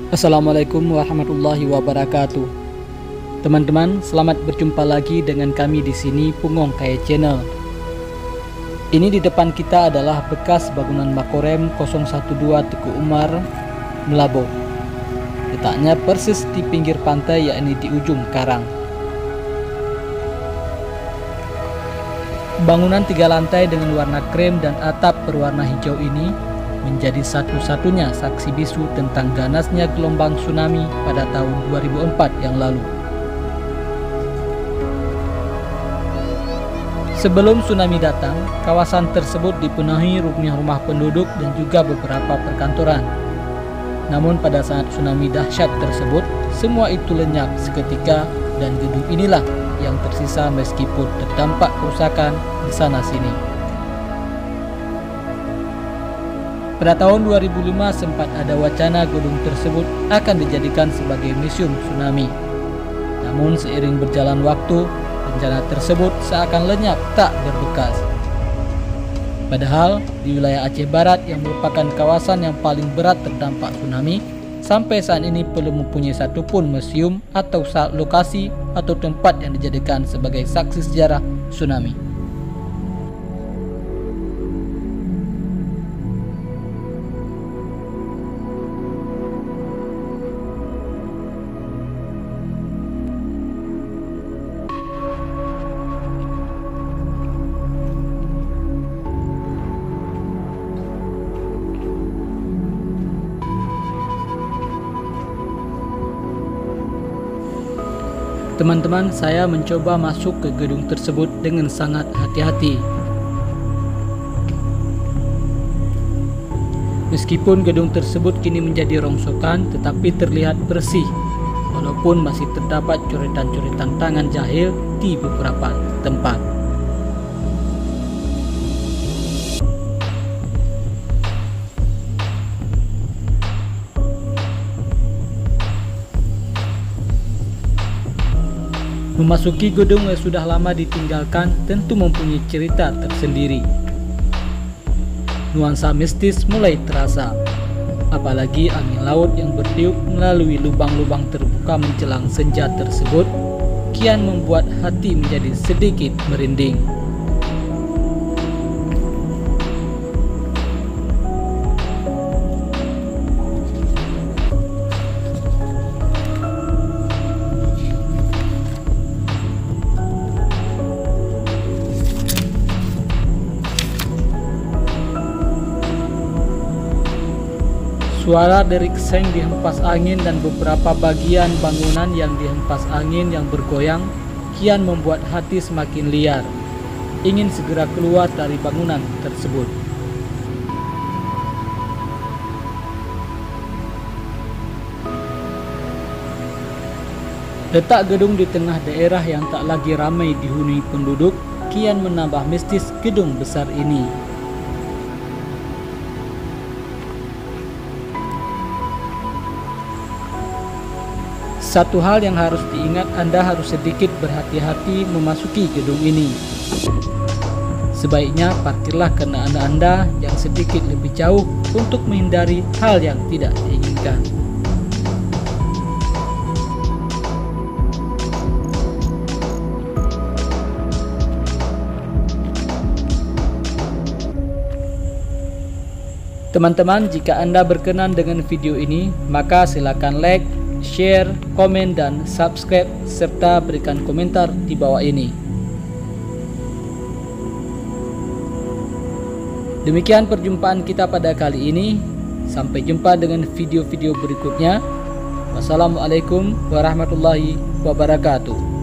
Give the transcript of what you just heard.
Assalamualaikum warahmatullahi wabarakatuh. Teman-teman, selamat berjumpa lagi dengan kami di sini Pungong Kaya Channel. Ini di depan kita adalah bekas bangunan Makorem 012 Teguh Umar, Melabo. Letaknya persis di pinggir pantai, yakni di ujung karang. Bangunan 3 lantai dengan warna krem dan atap berwarna hijau ini menjadi satu-satunya saksi bisu tentang ganasnya gelombang tsunami pada tahun 2004 yang lalu. Sebelum tsunami datang, kawasan tersebut dipenuhi rumah penduduk dan juga beberapa perkantoran. Namun pada saat tsunami dahsyat tersebut, semua itu lenyap seketika dan gedung inilah yang tersisa meskipun terdampak kerusakan di sana-sini. Pada tahun 2005 sempat ada wacana gedung tersebut akan dijadikan sebagai museum tsunami. Namun seiring berjalan waktu, rencana tersebut seakan lenyap tak berbekas. Padahal di wilayah Aceh Barat yang merupakan kawasan yang paling berat terdampak tsunami, sampai saat ini belum mempunyai satupun museum atau lokasi atau tempat yang dijadikan sebagai saksi sejarah tsunami. Teman-teman, saya mencoba masuk ke gedung tersebut dengan sangat hati-hati. Meskipun gedung tersebut kini menjadi rongsokan, tetapi terlihat bersih, walaupun masih terdapat coretan-coretan tangan jahil di beberapa tempat. Memasuki gedung yang sudah lama ditinggalkan tentu mempunyai cerita tersendiri. Nuansa mistis mulai terasa, apalagi angin laut yang bertiup melalui lubang-lubang terbuka menjelang senja tersebut kian membuat hati menjadi sedikit merinding. Suara derik seng dihempas angin dan beberapa bagian bangunan yang dihempas angin yang bergoyang kian membuat hati semakin liar, ingin segera keluar dari bangunan tersebut. Letak gedung di tengah daerah yang tak lagi ramai dihuni penduduk kian menambah mistis gedung besar ini. Satu hal yang harus diingat, Anda harus sedikit berhati-hati memasuki gedung ini. Sebaiknya parkirlah kendaraan Anda yang sedikit lebih jauh untuk menghindari hal yang tidak diinginkan. Teman-teman, jika Anda berkenan dengan video ini, maka silakan like, share, komen, dan subscribe, serta berikan komentar di bawah ini. Demikian perjumpaan kita pada kali ini. Sampai jumpa dengan video-video berikutnya. Wassalamualaikum warahmatullahi wabarakatuh.